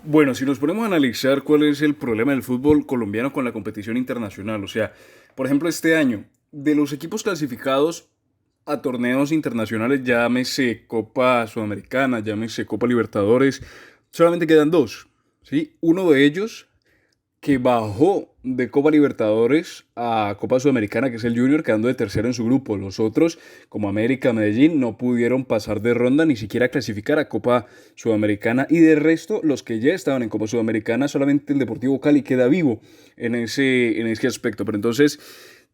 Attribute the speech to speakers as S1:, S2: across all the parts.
S1: Bueno, si nos ponemos a analizar cuál es el problema del fútbol colombiano con la competición internacional, o sea, por ejemplo, este año, de los equipos clasificados a torneos internacionales, llámese Copa Sudamericana, llámese Copa Libertadores, solamente quedan dos, ¿sí? Uno de ellos que bajó de Copa Libertadores a Copa Sudamericana, que es el Junior, quedando de tercero en su grupo. Los otros, como América, Medellín, no pudieron pasar de ronda, ni siquiera clasificar a Copa Sudamericana. Y de resto, los que ya estaban en Copa Sudamericana, solamente el Deportivo Cali queda vivo en ese aspecto. Pero entonces,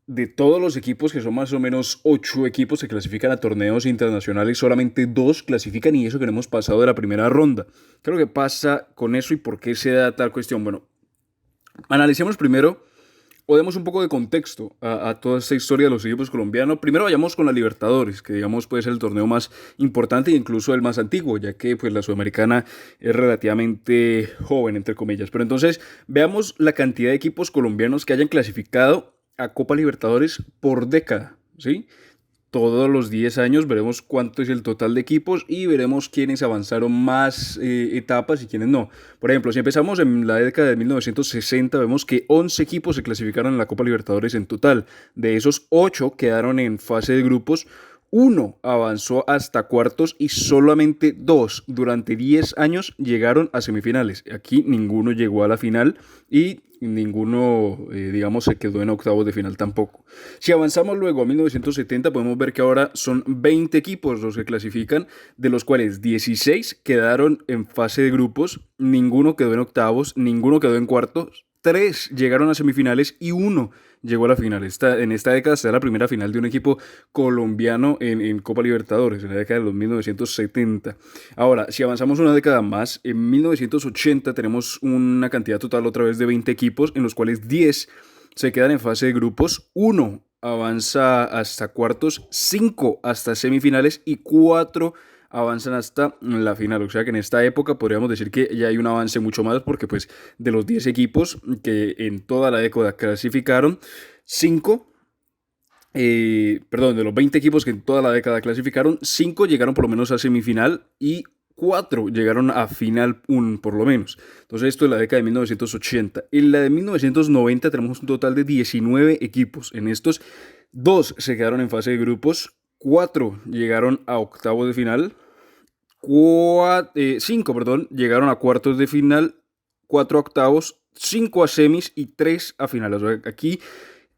S1: de todos los equipos, que son más o menos 8 equipos que clasifican a torneos internacionales, solamente 2 clasifican y eso que no hemos pasado de la primera ronda. ¿Qué es lo que pasa con eso y por qué se da tal cuestión? Bueno, analicemos primero o demos un poco de contexto a toda esta historia de los equipos colombianos. Primero vayamos con la Libertadores, que digamos puede ser el torneo más importante e incluso el más antiguo, ya que pues la Sudamericana es relativamente joven, entre comillas. Pero entonces veamos la cantidad de equipos colombianos que hayan clasificado a Copa Libertadores por década, ¿sí? Todos los 10 años veremos cuánto es el total de equipos y veremos quiénes avanzaron más etapas y quiénes no. Por ejemplo, si empezamos en la década de 1960, vemos que 11 equipos se clasificaron en la Copa Libertadores en total. De esos 8 quedaron en fase de grupos, uno avanzó hasta cuartos y solamente 2 durante 10 años llegaron a semifinales. Aquí ninguno llegó a la final y ninguno, digamos, se quedó en octavos de final tampoco. Si avanzamos luego a 1970, podemos ver que ahora son 20 equipos los que clasifican, de los cuales 16 quedaron en fase de grupos, ninguno quedó en octavos, ninguno quedó en cuartos, 3 llegaron a semifinales y uno llegó a la final. En esta década será la primera final de un equipo colombiano en Copa Libertadores, en la década de los 1970. Ahora, si avanzamos una década más, en 1980 tenemos una cantidad total otra vez de 20 equipos, en los cuales 10 se quedan en fase de grupos, uno avanza hasta cuartos, 5 hasta semifinales y 4 avanzan hasta la final. O sea que en esta época podríamos decir que ya hay un avance mucho más porque pues de los 10 equipos que en toda la década clasificaron, 5 perdón, de los 20 equipos que en toda la década clasificaron, 5 llegaron por lo menos a semifinal y 4 llegaron a final por lo menos. Entonces esto es la década de 1980. En la de 1990 tenemos un total de 19 equipos. En estos, 2 se quedaron en fase de grupos, 4 llegaron a octavos de final, 5 perdón, llegaron a cuartos de final, 4 a octavos, 5 a semis y 3 a finales. O sea, aquí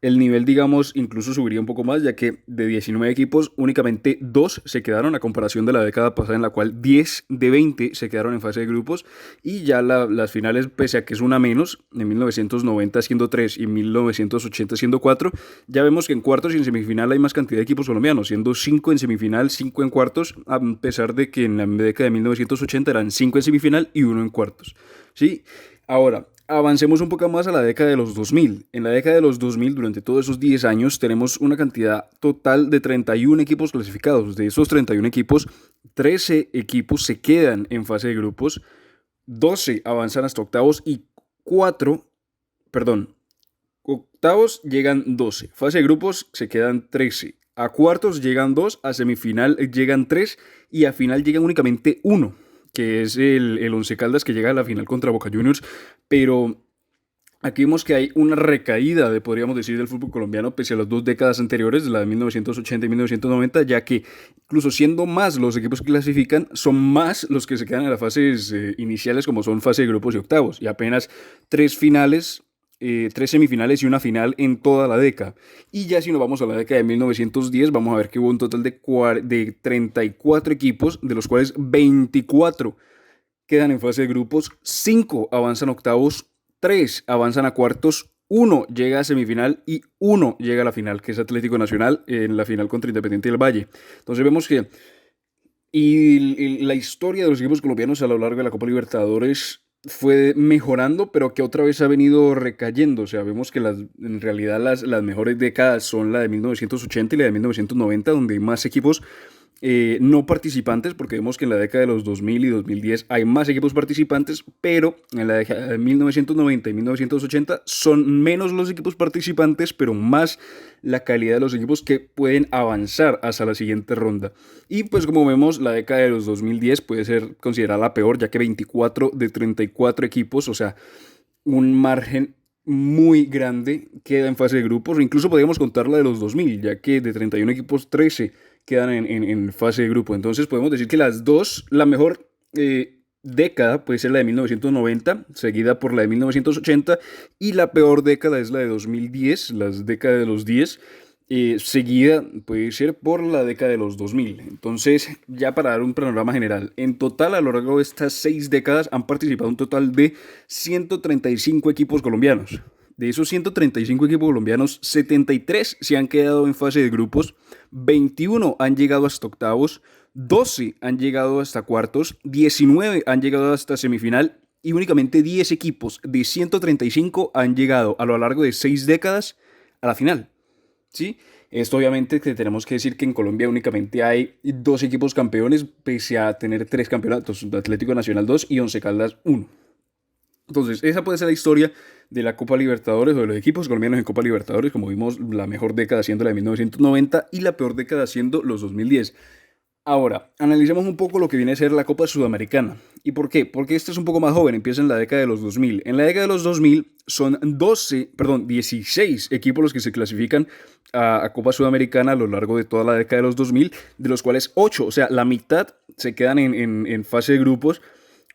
S1: el nivel, digamos, incluso subiría un poco más, ya que de 19 equipos, únicamente 2 se quedaron, a comparación de la década pasada, en la cual 10 de 20 se quedaron en fase de grupos, y ya las finales, pese a que es una menos, en 1990 siendo 3 y en 1980 siendo 4, ya vemos que en cuartos y en semifinal hay más cantidad de equipos colombianos, siendo 5 en semifinal, 5 en cuartos, a pesar de que en la década de 1980 eran 5 en semifinal y 1 en cuartos. ¿Sí? Ahora, avancemos un poco más a la década de los 2000. En la década de los 2000, durante todos esos 10 años, tenemos una cantidad total de 31 equipos clasificados. De esos 31 equipos, 13 equipos se quedan en fase de grupos, 12 avanzan hasta octavos y 4, perdón, octavos llegan 12. Fase de grupos se quedan 13. A cuartos llegan 2, a semifinal llegan 3 y a final llegan únicamente 1, que es el Once Caldas, que llega a la final contra Boca Juniors. Pero aquí vemos que hay una recaída, podríamos decir, del fútbol colombiano pese a las 2 décadas anteriores, la de 1980 y 1990, ya que incluso siendo más los equipos que clasifican, son más los que se quedan en las fases iniciales, como son fase de grupos y octavos, y apenas 3 finales, 3 semifinales y una final en toda la década. Y ya si nos vamos a la década de 1910, vamos a ver que hubo un total de 34 equipos, de los cuales 24 quedan en fase de grupos, 5 avanzan a octavos, 3 avanzan a cuartos, uno llega a semifinal y uno llega a la final, que es Atlético Nacional en la final contra Independiente del Valle. Entonces vemos que la historia de los equipos colombianos a lo largo de la Copa Libertadores fue mejorando, pero que otra vez ha venido recayendo. O sea, vemos que en realidad las mejores décadas son la de 1980 y la de 1990, donde hay más equipos no participantes, porque vemos que en la década de los 2000 y 2010 hay más equipos participantes, pero en la década de 1990 y 1980 son menos los equipos participantes, pero más la calidad de los equipos que pueden avanzar hasta la siguiente ronda. Y pues como vemos, la década de los 2010 puede ser considerada la peor, ya que 24 de 34 equipos, o sea, un margen muy grande queda en fase de grupos, o incluso podríamos contar la de los 2000, ya que de 31 equipos 13 quedan en fase de grupo. Entonces podemos decir que las dos, la mejor década puede ser la de 1990, seguida por la de 1980, y la peor década es la de 2010, las décadas de los 10, seguida puede ser por la década de los 2000. Entonces, ya para dar un panorama general, en total a lo largo de estas 6 décadas han participado un total de 135 equipos colombianos. De esos 135 equipos colombianos, 73 se han quedado en fase de grupos, 21 han llegado hasta octavos, 12 han llegado hasta cuartos, 19 han llegado hasta semifinal y únicamente 10 equipos de 135 han llegado a lo largo de 6 décadas a la final. ¿Sí? Esto obviamente que tenemos que decir que en Colombia únicamente hay 2 equipos campeones, pese a tener 3 campeonatos, Atlético Nacional 2 y Once Caldas 1. Entonces, esa puede ser la historia de la Copa Libertadores o de los equipos colombianos en Copa Libertadores, como vimos, la mejor década siendo la de 1990 y la peor década siendo los 2010. Ahora, analicemos un poco lo que viene a ser la Copa Sudamericana. ¿Y por qué? Porque este es un poco más joven, empieza en la década de los 2000. En la década de los 2000 son 16 equipos los que se clasifican a Copa Sudamericana a lo largo de toda la década de los 2000, de los cuales 8, o sea, la mitad se quedan en fase de grupos,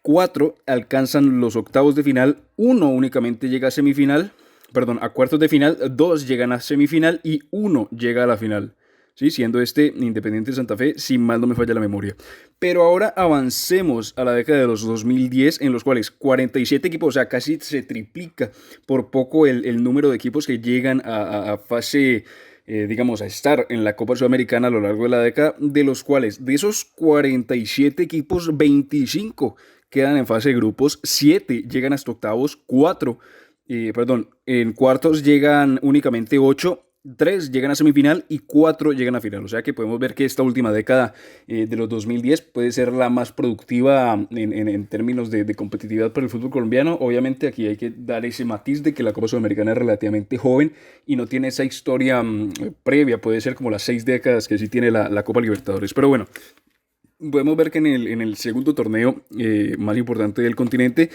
S1: 4 alcanzan los octavos de final, 1 únicamente llega a semifinal, perdón, a cuartos de final, 2 llegan a semifinal y 1 llega a la final. ¿Sí? Siendo este Independiente Santa Fe, si mal no me falla la memoria. Pero ahora avancemos a la década de los 2010, en los cuales 47 equipos, o sea, casi se triplica por poco el número de equipos que llegan a fase, digamos, a estar en la Copa Sudamericana a lo largo de la década, de los cuales, de esos 47 equipos, 25 quedan en fase de grupos, 7 llegan hasta octavos, 4, en cuartos llegan únicamente 8, 3 llegan a semifinal y 4 llegan a final. O sea que podemos ver que esta última década de los 2010 puede ser la más productiva en términos de competitividad para el fútbol colombiano. Obviamente aquí hay que dar ese matiz de que la Copa Sudamericana es relativamente joven y no tiene esa historia previa. Puede ser como las 6 décadas que sí tiene la Copa Libertadores. Pero bueno, podemos ver que en el segundo torneo más importante del continente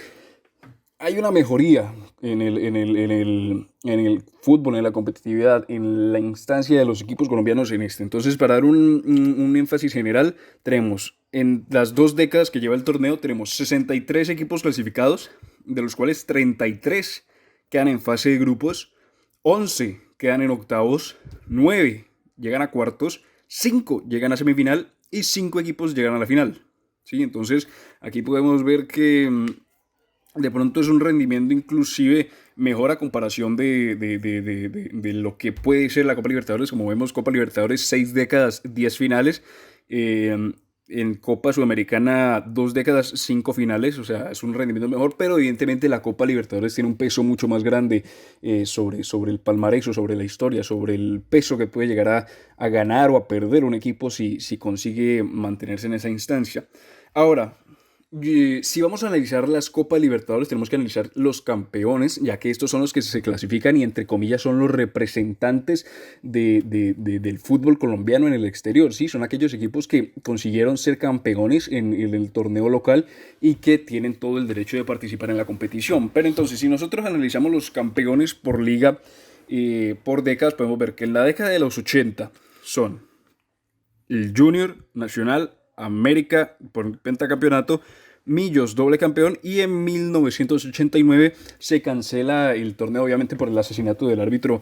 S1: hay una mejoría en el fútbol, en la competitividad, en la instancia de los equipos colombianos en este. Entonces, para dar un énfasis general, tenemos en las 2 décadas que lleva el torneo, tenemos 63 equipos clasificados, de los cuales 33 quedan en fase de grupos, 11 quedan en octavos, 9 llegan a cuartos, 5 llegan a semifinal y 5 equipos llegan a la final. ¿Sí? Entonces, aquí podemos ver que de pronto es un rendimiento inclusive mejor a comparación de lo que puede ser la Copa Libertadores. Como vemos, Copa Libertadores 6 décadas, 10 finales. En Copa Sudamericana 2 décadas, 5 finales. O sea, es un rendimiento mejor, pero evidentemente la Copa Libertadores tiene un peso mucho más grande sobre el palmarés o sobre la historia, sobre el peso que puede llegar a ganar o a perder un equipo si consigue mantenerse en esa instancia. Ahora, si vamos a analizar las Copas Libertadores, tenemos que analizar los campeones, ya que estos son los que se clasifican y entre comillas son los representantes del fútbol colombiano en el exterior. ¿Sí? Son aquellos equipos que consiguieron ser campeones en el torneo local y que tienen todo el derecho de participar en la competición. Pero entonces, si nosotros analizamos los campeones por liga, por décadas, podemos ver que en la década de los 80 son el Junior, Nacional, América por pentacampeonato, Millos doble campeón, y en 1989 se cancela el torneo, obviamente por el asesinato del árbitro,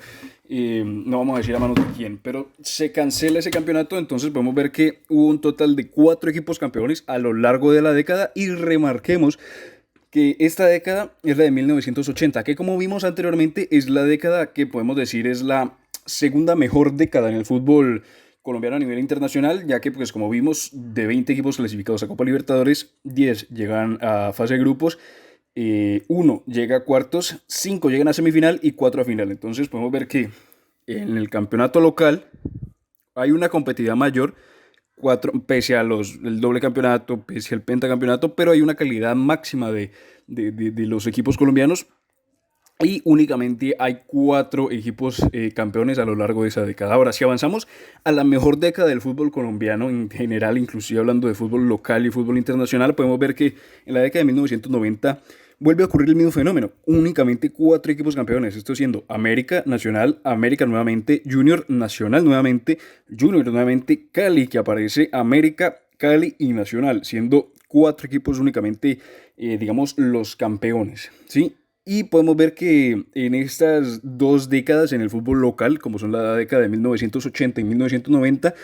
S1: no vamos a decir a manos de quién, pero se cancela ese campeonato. Entonces podemos ver que hubo un total de 4 equipos campeones a lo largo de la década, y remarquemos que esta década es la de 1980, que como vimos anteriormente es la década que podemos decir es la segunda mejor década en el fútbol colombiano a nivel internacional, ya que, pues, como vimos, de 20 equipos clasificados a Copa Libertadores, 10 llegan a fase de grupos, 1 llega a cuartos, 5 llegan a semifinal y 4 a final. Entonces podemos ver que en el campeonato local hay una competitividad mayor, pese a el doble campeonato, pese al pentacampeonato, pero hay una calidad máxima de los equipos colombianos y únicamente hay 4 equipos campeones a lo largo de esa década. Ahora, si avanzamos a la mejor década del fútbol colombiano en general, inclusive hablando de fútbol local y fútbol internacional, podemos ver que en la década de 1990 vuelve a ocurrir el mismo fenómeno. Únicamente 4 equipos campeones, esto siendo América, Nacional, América nuevamente, Junior, Nacional nuevamente, Junior nuevamente, Cali, que aparece América, Cali y Nacional, siendo 4 equipos únicamente, digamos, los campeones, ¿sí? Y podemos ver que en estas 2 décadas en el fútbol local, como son la década de 1980 y 1990,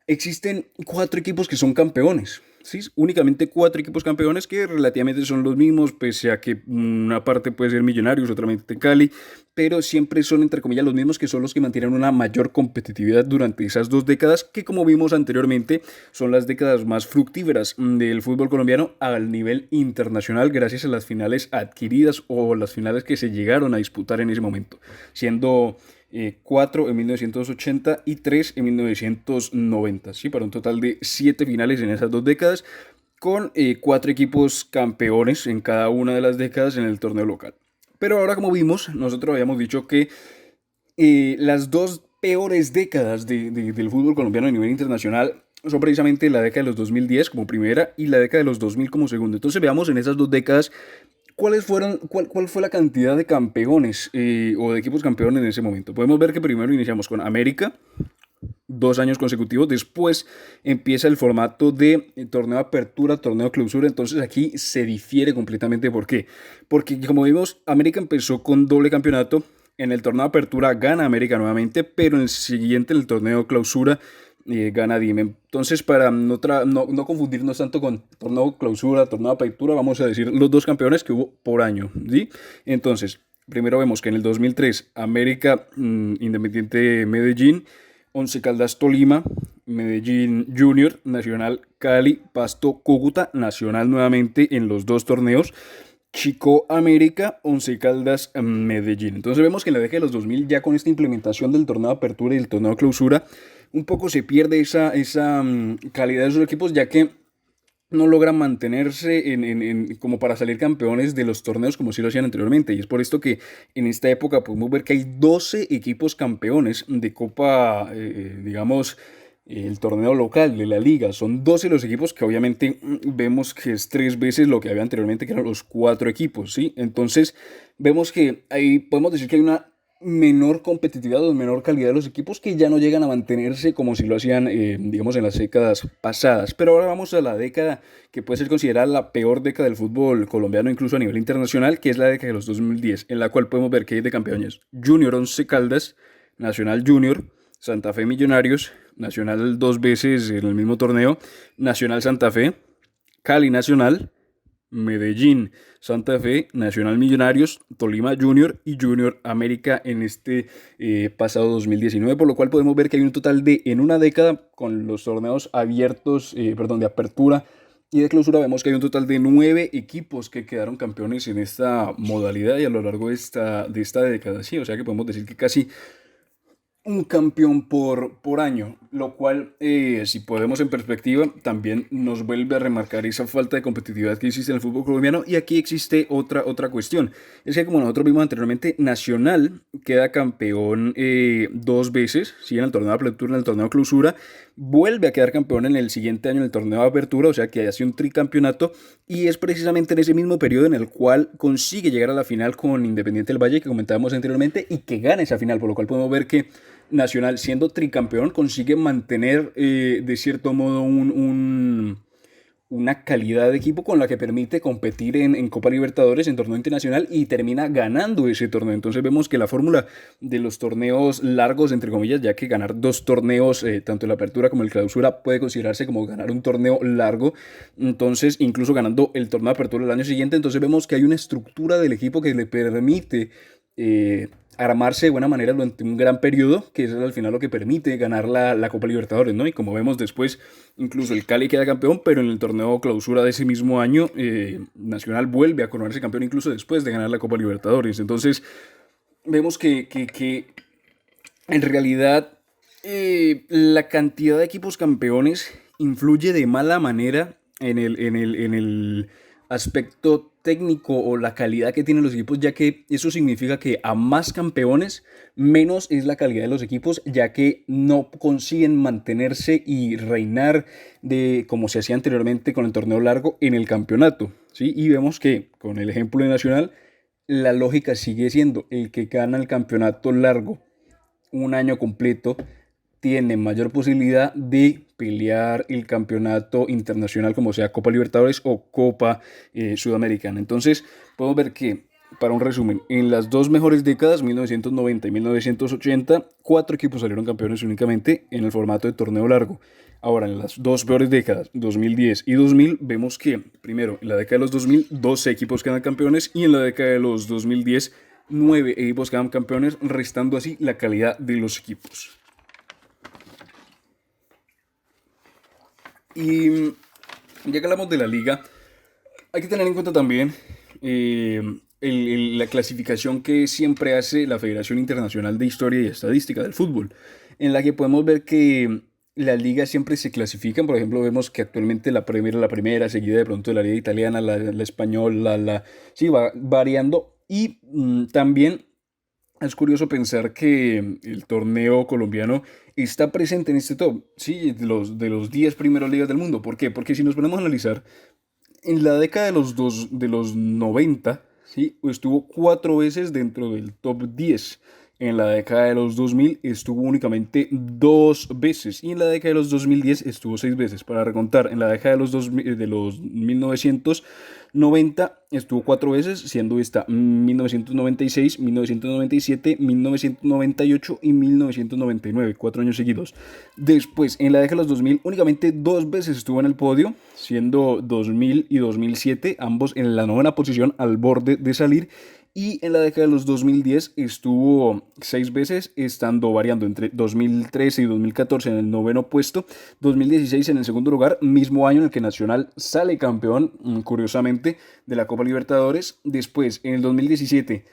S1: existen 4 equipos que son campeones. ¿Sí? Únicamente 4 equipos campeones que relativamente son los mismos, pese a que una parte puede ser Millonarios, otra mente Cali, pero siempre son entre comillas los mismos, que son los que mantienen una mayor competitividad durante esas 2 décadas, que como vimos anteriormente son las décadas más fructíferas del fútbol colombiano al nivel internacional, gracias a las finales adquiridas o las finales que se llegaron a disputar en ese momento, siendo 4 en 1980 y 3 en 1990, ¿sí? Para un total de 7 finales en esas 2 décadas, con 4 equipos campeones en cada una de las décadas en el torneo local. Pero ahora, como vimos, nosotros habíamos dicho que las 2 peores décadas del fútbol colombiano a nivel internacional son precisamente la década de los 2010 como primera y la década de los 2000 como segunda. Entonces veamos en esas 2 décadas cuál fue la cantidad de campeones o de equipos campeones en ese momento. Podemos ver que primero iniciamos con América, 2 años consecutivos. Después empieza el formato de torneo apertura, torneo clausura. Entonces aquí se difiere completamente. ¿Por qué? Porque como vimos, América empezó con doble campeonato. En el torneo apertura gana América nuevamente, pero en el siguiente, en el torneo clausura, gana Dime. Entonces, para no confundirnos tanto con torneo clausura, torneo apertura, vamos a decir los 2 campeones que hubo por año, ¿sí? Entonces, primero vemos que en el 2003 América, Independiente Medellín, Once Caldas Tolima, Medellín Junior, Nacional Cali, Pasto Cúcuta, Nacional nuevamente en los 2 torneos, Chico América, Once Caldas Medellín. Entonces vemos que en la década de los 2000, ya con esta implementación del torneo de apertura y del torneo de clausura, un poco se pierde esa calidad de esos equipos, ya que no logran mantenerse como para salir campeones de los torneos como sí lo hacían anteriormente. Y es por esto que en esta época podemos ver que hay 12 equipos campeones de Copa, digamos, el torneo local de la liga. Son 12 los equipos, que obviamente vemos que es 3 veces lo que había anteriormente, que eran los 4 equipos, ¿sí? Entonces vemos que ahí podemos decir que hay una menor competitividad o menor calidad de los equipos, que ya no llegan a mantenerse como si lo hacían, digamos, en las décadas pasadas. Pero ahora vamos a la década que puede ser considerada la peor década del fútbol colombiano, incluso a nivel internacional, que es la década de los 2010, en la cual podemos ver que hay de campeones Junior, Once Caldas, Nacional Junior, Santa Fe Millonarios, Nacional 2 veces en el mismo torneo, Nacional Santa Fe, Cali Nacional, Medellín Santa Fe, Nacional Millonarios, Tolima Junior y Junior América en este pasado 2019, por lo cual podemos ver que hay un total de, en una década, con los torneos abiertos, de apertura y de clausura, vemos que hay un total de 9 equipos que quedaron campeones en esta modalidad y a lo largo de esta década, sí, o sea que podemos decir que casi un campeón por año, lo cual, si podemos en perspectiva, también nos vuelve a remarcar esa falta de competitividad que existe en el fútbol colombiano. Y aquí existe otra cuestión, es que como nosotros vimos anteriormente, Nacional queda campeón 2 veces, ¿sí? En el torneo de apertura, en el torneo de clausura, vuelve a quedar campeón en el siguiente año en el torneo de apertura, o sea que hace un tricampeonato, y es precisamente en ese mismo periodo en el cual consigue llegar a la final con Independiente del Valle, que comentábamos anteriormente, y que gana esa final, por lo cual podemos ver que Nacional, siendo tricampeón, consigue mantener de cierto modo una calidad de equipo con la que permite competir en Copa Libertadores, en torneo internacional, y termina ganando ese torneo. Entonces vemos que la fórmula de los torneos largos, entre comillas, ya que ganar 2 torneos, tanto la apertura como el clausura, puede considerarse como ganar un torneo largo, entonces incluso ganando el torneo de apertura el año siguiente, entonces vemos que hay una estructura del equipo que le permite armarse de buena manera durante un gran periodo, que es al final lo que permite ganar la Copa Libertadores, ¿no? Y como vemos después, incluso el Cali queda campeón, pero en el torneo clausura de ese mismo año, Nacional vuelve a coronarse campeón incluso después de ganar la Copa Libertadores. Entonces, vemos que en realidad la cantidad de equipos campeones influye de mala manera en el aspecto técnico o la calidad que tienen los equipos, ya que eso significa que a más campeones, menos es la calidad de los equipos, ya que no consiguen mantenerse y reinar de como se hacía anteriormente con el torneo largo en el campeonato, ¿sí? Y vemos que con el ejemplo de Nacional, la lógica sigue siendo el que gana el campeonato largo un año completo tiene mayor posibilidad de pelear el campeonato internacional, como sea Copa Libertadores o Copa Sudamericana. Entonces, podemos ver que, para un resumen, en las dos mejores décadas, 1990 y 1980, cuatro equipos salieron campeones únicamente en el formato de torneo largo. Ahora, en las dos peores décadas, 2010 y 2000, vemos que, primero, en la década de los 2000, 12 equipos quedan campeones y en la década de los 2010, 9 equipos quedan campeones, restando así la calidad de los equipos. Y ya que hablamos de la liga, hay que tener en cuenta también la clasificación que siempre hace la Federación Internacional de Historia y Estadística del Fútbol, en la que podemos ver que las ligas siempre se clasifican. Por ejemplo, vemos que actualmente la Premier es la primera, seguida de pronto de la liga italiana, la española, sí, va variando. Y también es curioso pensar que el torneo colombiano está presente en este top, sí, de los 10 primeros ligas del mundo. ¿Por qué? Porque si nos ponemos a analizar, en la década de los 90, ¿sí? Estuvo 4 veces dentro del top 10. En la década de los 2000 estuvo únicamente 2 veces. Y en la década de los 2010 estuvo 6 veces. Para recontar, en la década de los 1990 estuvo 4 veces, siendo esta 1996, 1997, 1998 y 1999, 4 años seguidos. Después, en la década de los 2000, únicamente 2 veces estuvo en el podio, siendo 2000 y 2007, ambos en la novena posición al borde de salir. Y en la década de los 2010 estuvo 6 veces, estando variando entre 2013 y 2014 en el noveno puesto, 2016 en el segundo lugar, mismo año en el que Nacional sale campeón, curiosamente, de la Copa Libertadores. Después, en el 2017,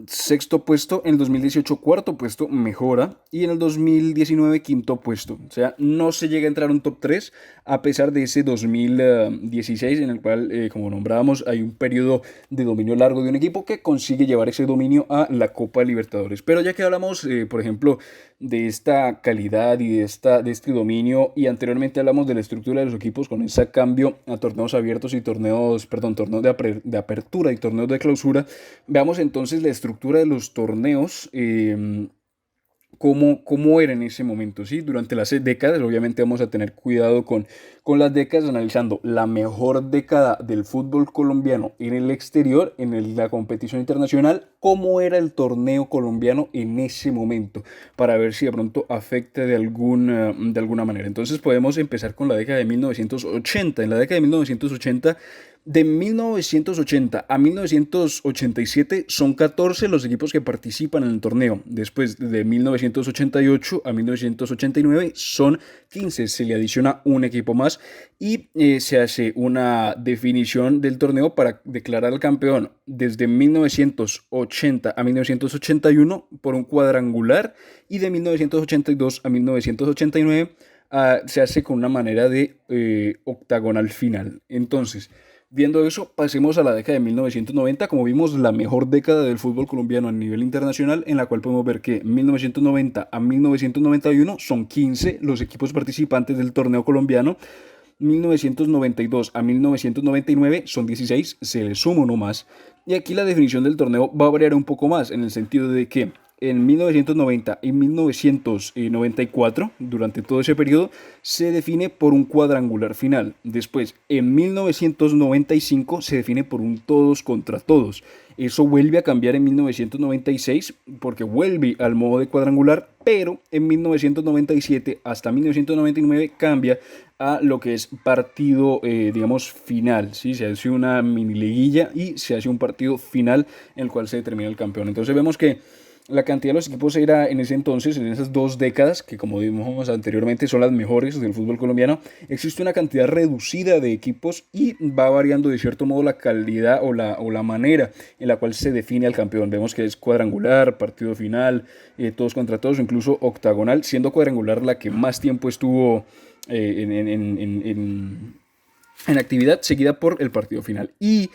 S1: sexto puesto, en el 2018 cuarto puesto, mejora, y en el 2019 quinto puesto. O sea, no se llega a entrar a un top 3 a pesar de ese 2016 en el cual, como nombrábamos, hay un periodo de dominio largo de un equipo que consigue llevar ese dominio a la Copa Libertadores. Pero ya que hablamos, por ejemplo, de esta calidad y de este dominio, y anteriormente hablamos de la estructura de los equipos con ese cambio a torneos abiertos y torneos de apertura y torneos de clausura, veamos entonces la estructura de los torneos. Cómo era en ese momento, ¿sí? Durante las décadas, obviamente vamos a tener cuidado con las décadas, analizando la mejor década del fútbol colombiano en el exterior, la competición internacional, cómo era el torneo colombiano en ese momento, para ver si de pronto afecta de alguna manera. Entonces podemos empezar con la década de 1980. En la década de 1980, de 1980 a 1987 son 14 los equipos que participan en el torneo. Después de 1988 a 1989 son 15. Se le adiciona un equipo más y se hace una definición del torneo para declarar al campeón desde 1980 a 1981 por un cuadrangular, y de 1982 a 1989 se hace con una manera de octagonal final. Entonces, viendo eso, pasemos a la década de 1990, como vimos, la mejor década del fútbol colombiano a nivel internacional, en la cual podemos ver que 1990 a 1991 son 15 los equipos participantes del torneo colombiano. 1992 a 1999 son 16, se le suma uno más. Y aquí la definición del torneo va a variar un poco más, en el sentido de que en 1990 y 1994, durante todo ese periodo, se define por un cuadrangular final. Después, en 1995, se define por un todos contra todos. Eso vuelve a cambiar en 1996, porque vuelve al modo de cuadrangular, pero en 1997 hasta 1999 cambia a lo que es partido, digamos, final, ¿sí? Se hace una mini liguilla y se hace un partido final en el cual se determina el campeón. Entonces vemos que la cantidad de los equipos era en ese entonces, en esas 2 décadas, que como dijimos anteriormente son las mejores del fútbol colombiano, existe una cantidad reducida de equipos y va variando de cierto modo la calidad o la manera en la cual se define al campeón. Vemos que es cuadrangular, partido final, todos contra todos, incluso octagonal, siendo cuadrangular la que más tiempo estuvo en actividad, seguida por el partido final. Y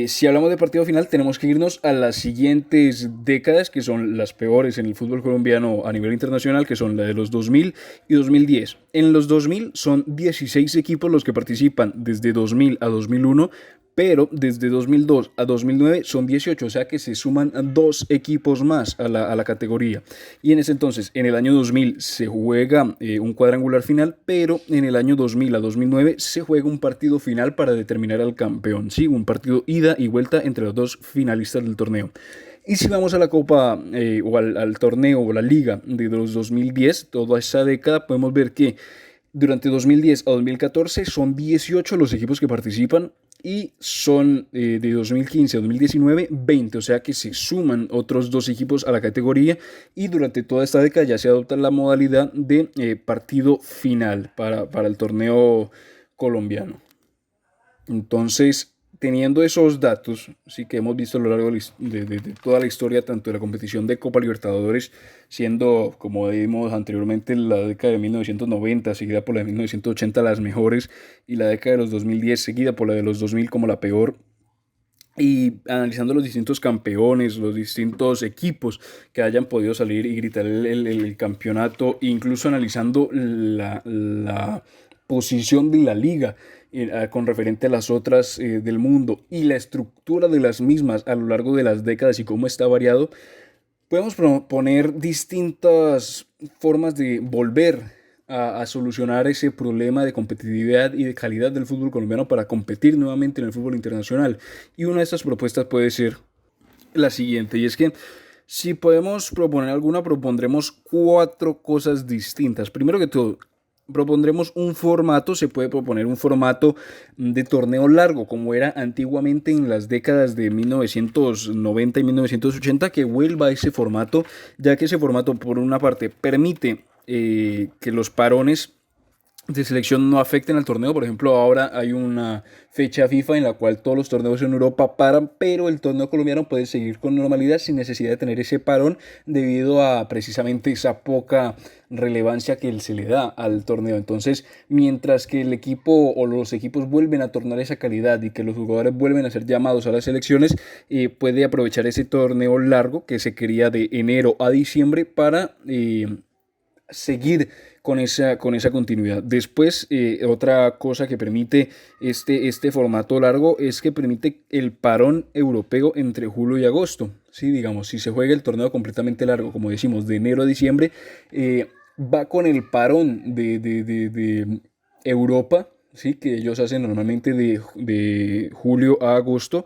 S1: si hablamos de partido final, tenemos que irnos a las siguientes décadas, que son las peores en el fútbol colombiano a nivel internacional, que son la de los 2000 y 2010. En los 2000 son 16 equipos los que participan desde 2000 a 2001, pero desde 2002 a 2009 son 18, o sea que se suman dos equipos más a la categoría. Y en ese entonces, en el año 2000 se juega un cuadrangular final, pero en el año 2000 a 2009 se juega un partido final para determinar al campeón, ¿sí? Un partido ida y vuelta entre los dos finalistas del torneo. Y si vamos a la Copa o al torneo o la Liga de los 2010, toda esa década, podemos ver que durante 2010 a 2014 son 18 los equipos que participan y son de 2015 a 2019 20, o sea que se suman otros dos equipos a la categoría y durante toda esta década ya se adopta la modalidad de partido final para el torneo colombiano. Entonces, teniendo esos datos, sí que hemos visto a lo largo de toda la historia, tanto de la competición de Copa Libertadores, siendo, como vimos anteriormente, la década de 1990, seguida por la de 1980, las mejores, y la década de los 2010, seguida por la de los 2000 como la peor. Y analizando los distintos campeones, los distintos equipos que hayan podido salir y gritar el campeonato, incluso analizando la posición de la liga con referente a las otras del mundo y la estructura de las mismas a lo largo de las décadas y cómo está variado, podemos proponer distintas formas de volver a solucionar ese problema de competitividad y de calidad del fútbol colombiano para competir nuevamente en el fútbol internacional. Y una de estas propuestas puede ser la siguiente, y es que si podemos proponer alguna, propondremos cuatro cosas distintas. Primero que todo, propondremos un formato, se puede proponer un formato de torneo largo, como era antiguamente en las décadas de 1990 y 1980, que vuelva a ese formato, ya que ese formato, por una parte, permite que los parones de selección no afecten al torneo. Por ejemplo, ahora hay una fecha FIFA en la cual todos los torneos en Europa paran, pero el torneo colombiano puede seguir con normalidad sin necesidad de tener ese parón debido a precisamente esa poca relevancia que se le da al torneo. Entonces, mientras que el equipo o los equipos vuelven a tornar esa calidad y que los jugadores vuelven a ser llamados a las selecciones, puede aprovechar ese torneo largo que se quería de enero a diciembre para seguir con esa continuidad. Después, otra cosa que permite este formato largo es que permite el parón europeo entre julio y agosto. ¿Sí? Digamos, si se juega el torneo completamente largo, como decimos, de enero a diciembre, va con el parón de Europa, ¿sí? Que ellos hacen normalmente de julio a agosto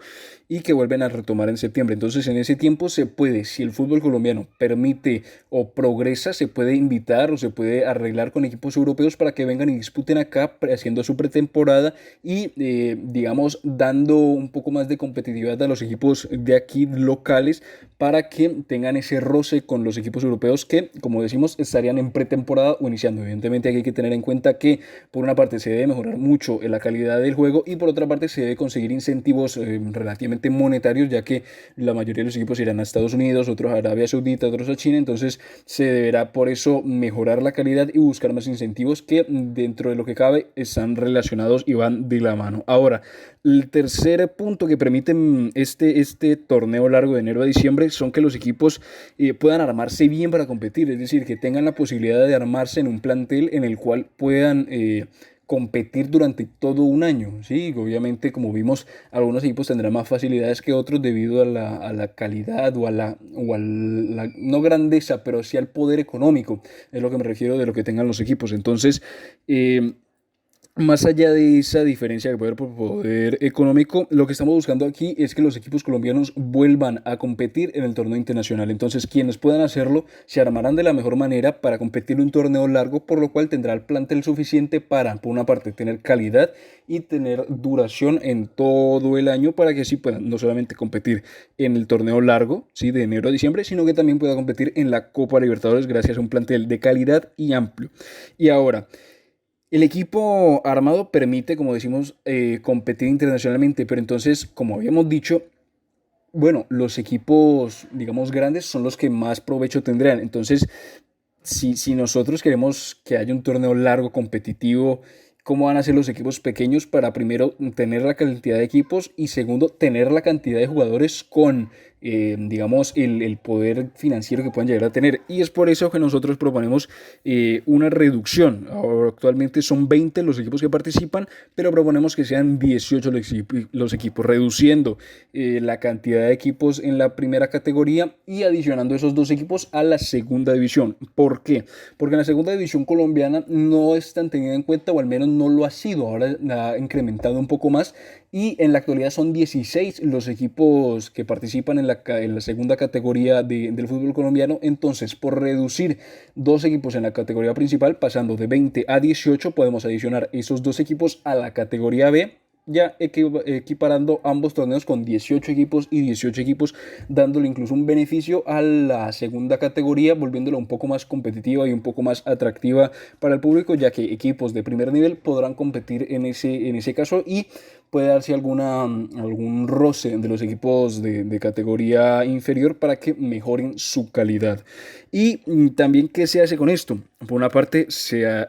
S1: y que vuelven a retomar en septiembre. Entonces, en ese tiempo se puede, si el fútbol colombiano permite o progresa, se puede invitar o se puede arreglar con equipos europeos para que vengan y disputen acá haciendo su pretemporada y, digamos, dando un poco más de competitividad a los equipos de aquí locales para que tengan ese roce con los equipos europeos que, como decimos, estarían en pretemporada o iniciando. Evidentemente, aquí hay que tener en cuenta que, por una parte, se debe mejorar mucho en la calidad del juego y, por otra parte, se debe conseguir incentivos relativamente monetarios, ya que la mayoría de los equipos irán a Estados Unidos, otros a Arabia Saudita, otros a China. Entonces se deberá por eso mejorar la calidad y buscar más incentivos que, dentro de lo que cabe, están relacionados y van de la mano. Ahora, el tercer punto que permite este torneo largo de enero a diciembre son que los equipos puedan armarse bien para competir, es decir, que tengan la posibilidad de armarse en un plantel en el cual puedan competir durante todo un año, ¿sí? Obviamente, como vimos, algunos equipos tendrán más facilidades que otros debido a la calidad o a la no grandeza, pero sí al poder económico, es lo que me refiero de lo que tengan los equipos. Entonces, más allá de esa diferencia de poder por poder económico, lo que estamos buscando aquí es que los equipos colombianos vuelvan a competir en el torneo internacional. Entonces, quienes puedan hacerlo se armarán de la mejor manera para competir en un torneo largo, por lo cual tendrá el plantel suficiente para, por una parte, tener calidad y tener duración en todo el año para que así puedan no solamente competir en el torneo largo, ¿sí? De enero a diciembre, sino que también pueda competir en la Copa Libertadores gracias a un plantel de calidad y amplio. Y ahora, el equipo armado permite, como decimos, competir internacionalmente, pero entonces, como habíamos dicho, bueno, los equipos, digamos, grandes son los que más provecho tendrán. Entonces, si nosotros queremos que haya un torneo largo, competitivo, ¿cómo van a ser los equipos pequeños para primero tener la cantidad de equipos y segundo tener la cantidad de jugadores con, digamos, el poder financiero que puedan llegar a tener? Y es por eso que nosotros proponemos una reducción. Ahora, actualmente son 20 los equipos que participan, pero proponemos que sean 18 los equipos, reduciendo la cantidad de equipos en la primera categoría y adicionando esos dos equipos a la segunda división. ¿Por qué? Porque en la segunda división colombiana no es tan tenida en cuenta, o al menos no lo ha sido. Ahora ha incrementado un poco más y en la actualidad son 16 los equipos que participan en la segunda categoría del fútbol colombiano. Entonces, por reducir dos equipos en la categoría principal, pasando de 20 a 18, podemos adicionar esos dos equipos a la categoría B, ya equiparando ambos torneos con 18 equipos y 18 equipos, dándole incluso un beneficio a la segunda categoría, volviéndola un poco más competitiva y un poco más atractiva para el público, ya que equipos de primer nivel podrán competir en ese caso y puede darse algún roce de los equipos de categoría inferior para que mejoren su calidad. Y también, ¿qué se hace con esto? Por una parte,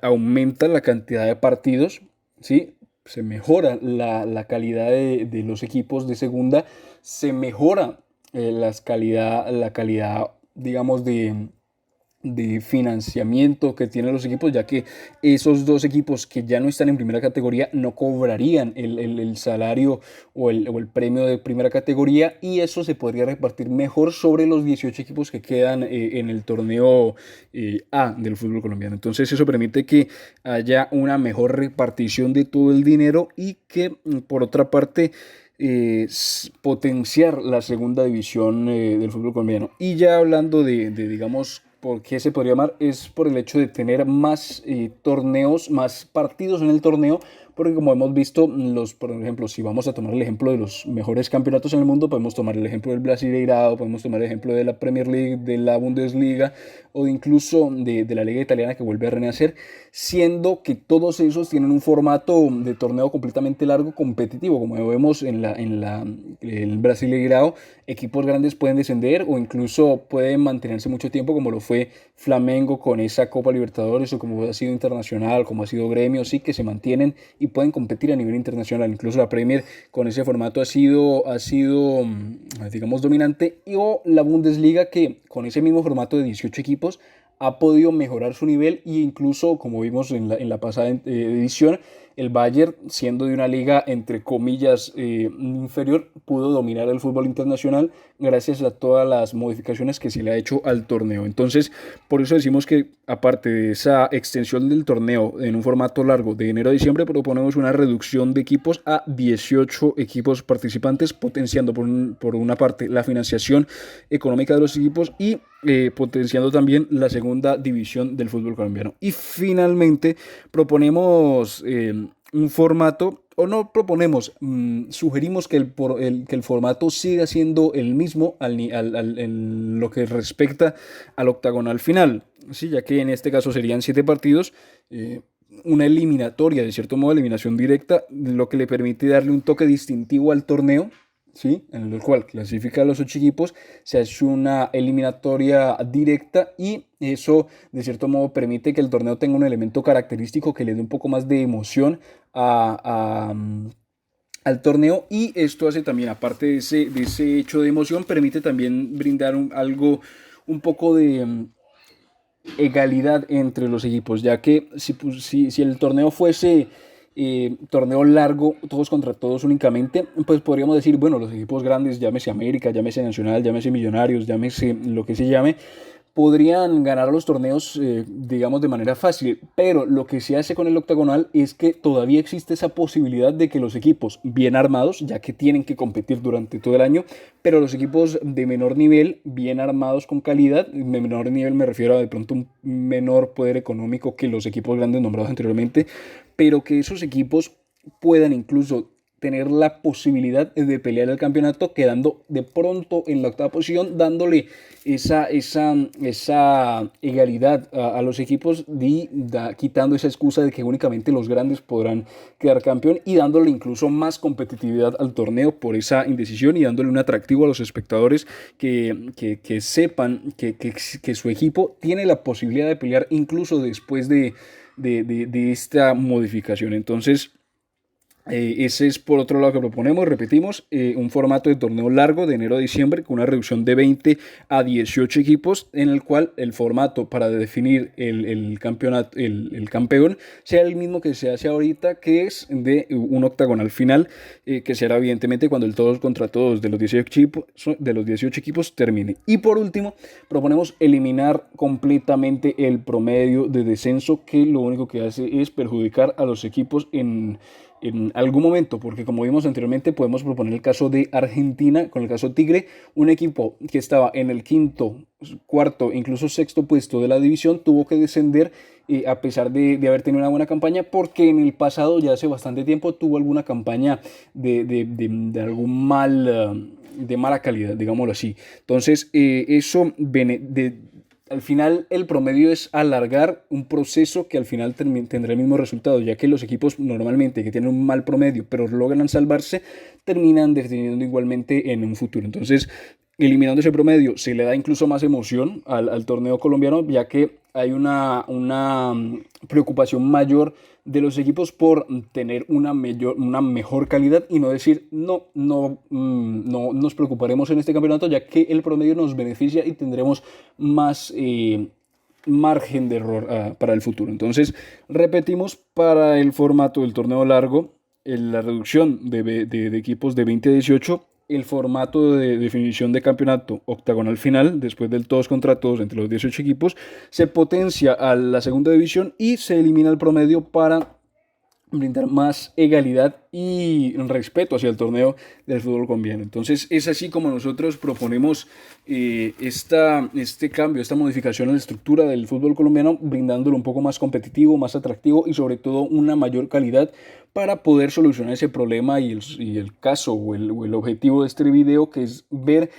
S1: aumenta la cantidad de partidos, ¿sí? Se mejora la calidad de los equipos de segunda, se mejora la calidad, digamos, de financiamiento que tienen los equipos, ya que esos dos equipos que ya no están en primera categoría no cobrarían el salario o el premio de primera categoría, y eso se podría repartir mejor sobre los 18 equipos que quedan en el torneo A del fútbol colombiano. Entonces eso permite que haya una mejor repartición de todo el dinero y que, por otra parte, potenciar la segunda división del fútbol colombiano. Y ya hablando digamos, ¿por qué se podría llamar? Es por el hecho de tener más torneos, más partidos en el torneo, porque como hemos visto, por ejemplo, si vamos a tomar el ejemplo de los mejores campeonatos en el mundo, podemos tomar el ejemplo del Brasileirao, podemos tomar el ejemplo de la Premier League, de la Bundesliga o incluso de la Liga Italiana, que vuelve a renacer, siendo que todos esos tienen un formato de torneo completamente largo, competitivo, como vemos el Brasileirao. Equipos grandes pueden descender o incluso pueden mantenerse mucho tiempo, como lo fue Flamengo con esa Copa Libertadores, o como ha sido Internacional, como ha sido Gremio, sí, que se mantienen y pueden competir a nivel internacional. Incluso la Premier con ese formato ha sido, digamos, dominante, o la Bundesliga, que con ese mismo formato de 18 equipos ha podido mejorar su nivel, e incluso, como vimos en la pasada edición, el Bayern, siendo de una liga entre comillas inferior, pudo dominar el fútbol internacional gracias a todas las modificaciones que se le ha hecho al torneo. Entonces, por eso decimos que, aparte de esa extensión del torneo en un formato largo de enero a diciembre, proponemos una reducción de equipos a 18 equipos participantes, potenciando por una parte la financiación económica de los equipos y potenciando también la segunda división del fútbol colombiano. Y finalmente proponemos un formato, o no proponemos, sugerimos que que el formato siga siendo el mismo en lo que respecta al octagonal final, ¿sí? Ya que en este caso serían 7 partidos, una eliminatoria, de cierto modo, eliminación directa, lo que le permite darle un toque distintivo al torneo, ¿sí? En el cual clasifica a los 8 equipos, se hace una eliminatoria directa, y eso de cierto modo permite que el torneo tenga un elemento característico que le dé un poco más de emoción al torneo. Y esto hace también, aparte de ese hecho de emoción, permite también brindar algo, un poco de egalidad entre los equipos, ya que si el torneo fuese torneo largo, todos contra todos únicamente, pues podríamos decir, bueno, los equipos grandes, llámese América, llámese Nacional, llámese Millonarios, llámese lo que se llame, podrían ganar los torneos, digamos, de manera fácil. Pero lo que se hace con el octagonal es que todavía existe esa posibilidad de que los equipos bien armados, ya que tienen que competir durante todo el año, pero los equipos de menor nivel, bien armados con calidad, de menor nivel me refiero a de pronto un menor poder económico que los equipos grandes nombrados anteriormente, pero que esos equipos puedan incluso tener la posibilidad de pelear el campeonato, quedando de pronto en la octava posición, dándole esa egalidad a los equipos, quitando esa excusa de que únicamente los grandes podrán quedar campeón y dándole incluso más competitividad al torneo por esa indecisión y dándole un atractivo a los espectadores que sepan que su equipo tiene la posibilidad de pelear incluso después de esta modificación. Entonces, ese es por otro lado que proponemos, repetimos, un formato de torneo largo de enero a diciembre con una reducción de 20 a 18 equipos, en el cual el formato para definir el campeonato, el campeón sea el mismo que se hace ahorita, que es de un octagonal final, que será evidentemente cuando el todos contra todos de los 18 equipos termine. Y por último, proponemos eliminar completamente el promedio de descenso, que lo único que hace es perjudicar a los equipos en algún momento, porque como vimos anteriormente podemos proponer el caso de Argentina con el caso Tigre, un equipo que estaba en el quinto, cuarto, incluso sexto puesto de la división, tuvo que descender a pesar de haber tenido una buena campaña, porque en el pasado, ya hace bastante tiempo, tuvo alguna campaña de algún de mala calidad, digámoslo así. Entonces, al final el promedio es alargar un proceso que al final tendrá el mismo resultado, ya que los equipos normalmente que tienen un mal promedio pero logran salvarse, terminan descendiendo igualmente en un futuro. Entonces, eliminando ese promedio, se le da incluso más emoción al torneo colombiano, ya que hay una preocupación mayor de los equipos por tener una mejor calidad y no decir no nos preocuparemos en este campeonato, ya que el promedio nos beneficia y tendremos más margen de error para el futuro. Entonces, repetimos, para el formato del torneo largo, la reducción de equipos de 20 a 18, el formato de definición de campeonato octagonal final, después del todos contra todos entre los 18 equipos, se potencia a la segunda división y se elimina el promedio para brindar más egalidad y respeto hacia el torneo del fútbol colombiano. Entonces, es así como nosotros proponemos este cambio, esta modificación en la estructura del fútbol colombiano, brindándolo un poco más competitivo, más atractivo y sobre todo una mayor calidad para poder solucionar ese problema y el caso o el objetivo de este video, que es ver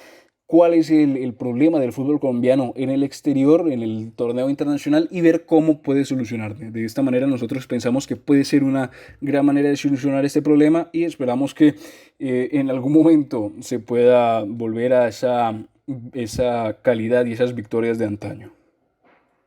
S1: cuál es el problema del fútbol colombiano en el exterior, en el torneo internacional, y ver cómo puede solucionarse. De esta manera nosotros pensamos que puede ser una gran manera de solucionar este problema y esperamos que en algún momento se pueda volver a esa calidad y esas victorias de antaño.